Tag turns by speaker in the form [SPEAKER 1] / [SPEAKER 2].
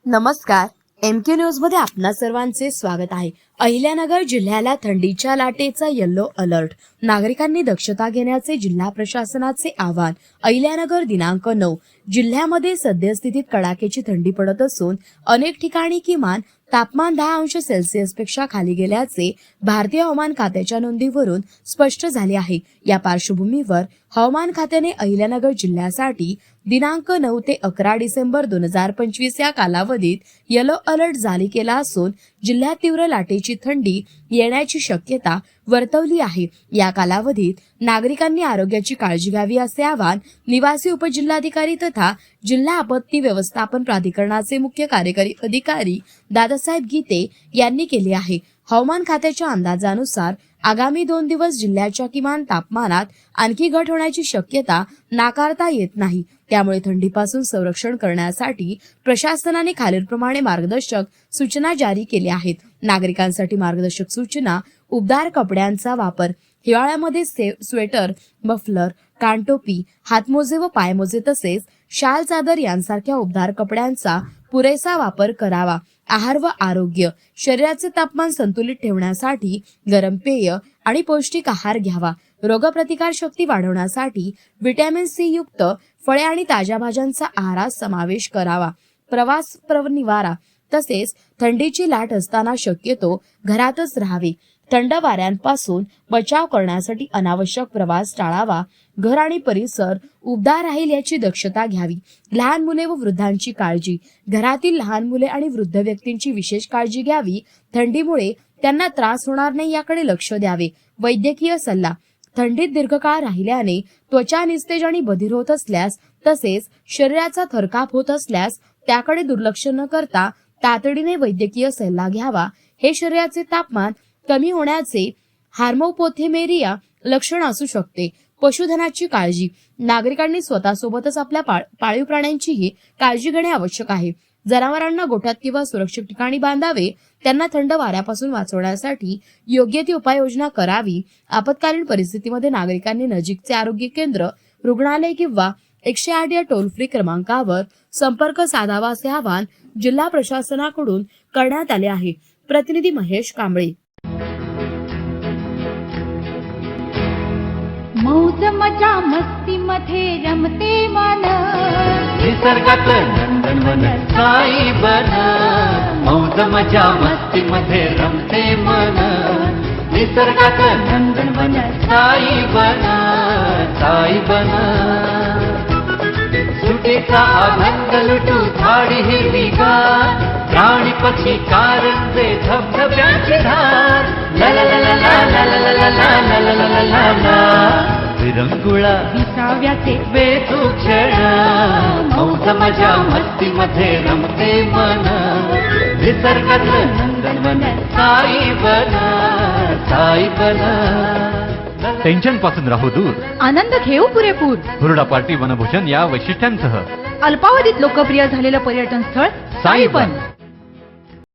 [SPEAKER 1] नमस्कार, MK news मध्ये आपणा सर्वांचे स्वागत आहे। अहिल्यानगर जिल्ह्याला थंडीच्या लाटेचा येलो अलर्ट, नागरिकांनी दक्षता घेण्याचे जिल्हा प्रशासनाचे आवाहन। अहिल्यानगर दिनांक 9 जिल्ह्यामध्ये सद्यस्थितीत कडाक्याची थंडी पडत असून अनेक ठिकाणी किमान तापमान 10 अंश सेल्सिअस पेक्षा खाली गेल्याचे भारतीय हवामान खात्याच्या नोंदीवरून स्पष्ट झाले आहे। या पार्श्वभूमीवर हवामान खात्याने अहिल्यानगर जिल्ह्यासाठी दिनांक 9 ते 11 डिसेंबर 2025 या कालावधीत येलो अलर्ट जारी केला असून जिल्ह्यात तीव्र लाटेची थंडी येण्याची शक्यता वर्तवली आहे। या कालावधीत नागरिकांनी आरोग्याची काळजी घ्यावी असे आवाहन निवासी उपजिल्हाधिकारी तथा जिल्हा आपत्ती व्यवस्थापन प्राधिकरणाचे मुख्य कार्यकारी अधिकारी दादासाहेब गीते यांनी केले आहे। हवामान खात्याच्या अंदाजानुसार आगामी 2 दिवस जिल्ह्याच्या किमान तापमानात आणखी घट होण्याची शक्यता नाकारता येत नाही। त्यामुळे थंडीपासून संरक्षण करण्यासाठी प्रशासनाने खालीलप्रमाणे मार्गदर्शक सूचना जारी केल्या आहेत। नागरिकांसाठी मार्गदर्शक सूचना: उबदार कपड्यांचा वापर, हिवाळ्यामध्ये स्वेटर, मफलर, कानटोपी, हातमोजे व पायमोजे तसेच शाल, चादर यांसारख्या उबदार कपड्यांचा पुरेसा वापर करावा। आहार व आरोग्य: शरीराचे तापमान संतुलित ठेवण्यासाठी गरम पेय आणि पौष्टिक आहार घ्यावा। रोगप्रतिकार शक्ती वाढवण्यासाठी व्हिटॅमिन सी युक्त फळे आणि ताज्या भाज्यांचा आहारात समावेश करावा। प्रवास निवारा: तसेच थंडीची लाट असताना शक्यतो घरातच राहावे। थंड वाऱ्यांपासून बचाव करण्यासाठी अनावश्यक प्रवास टाळावा। घर आणि परिसर उबदार राहील याची दक्षता घ्यावी। लहान मुले व वृद्धांची काळजी: घरातील लहान मुले आणि वृद्ध व्यक्तींची विशेष काळजी घ्यावी। थंडीमुळे त्यांना त्रास होणार नाही याकडे लक्ष द्यावे। वैद्यकीय सल्ला: थंडीत दीर्घकाळ राहिल्याने त्वचा निस्तेज आणि बधीर होत असल्यास तसेच शरीराचा थरकाप होत असल्यास त्याकडे दुर्लक्ष न करता तातडीने वैद्यकीय सल्ला घ्यावा। हे शरीराचे तापमान कमी होण्याचे हार्मोपोथेमेरिया लक्षण असू शकते। पशुधनाची काळजी: नागरिकांनी स्वतःसोबतच आपल्या पाळीव प्राण्यांचीही काळजी घेणे आवश्यक आहे। जनावरांना गोठ्यात किंवा सुरक्षित ठिकाणी बांधावे। त्यांना थंड वाऱ्यापासून वाचवण्यासाठी योग्य ती उपाययोजना करावी। आपत्कालीन परिस्थितीमध्ये नागरिकांनी नजीकचे आरोग्य केंद्र, रुग्णालय किंवा 108 या टोल फ्री क्रमांकावर संपर्क साधावा असे आवाहन जिल्हा प्रशासनाकडून करण्यात आले आहे। प्रतिनिधी महेश कांबळे।
[SPEAKER 2] मौज मजा मस्ती मध्ये रमते मन,
[SPEAKER 3] निसर्गात नंदनवन साई बन। मौज मजा मस्ती मध्ये रमते मन, निसर्गात नंदनवन साई बन, साई बन। सुटीचा आनंद लुटू झाडी हिरवीगार, प्राणी पक्षी कारंजे धबधब्याची धार। ला ला ला ला ला ला ला ला ला ला ला ला ला ला। विरंगुळा
[SPEAKER 2] विसाव्याचे
[SPEAKER 3] वेचू क्षण, मौज मजा मस्ती मध्ये रमते मन, निसर्गात नंदनवन साई बन, साई बन।
[SPEAKER 4] टेन्शन पासून राहू दूर,
[SPEAKER 2] आनंद घेऊ पुरेपूर।
[SPEAKER 4] हुरडा पार्टी वनभूषण या वैशिष्ट्यांसह
[SPEAKER 2] अल्पावधीत लोकप्रिय झालेलं पर्यटन स्थळ साईबन।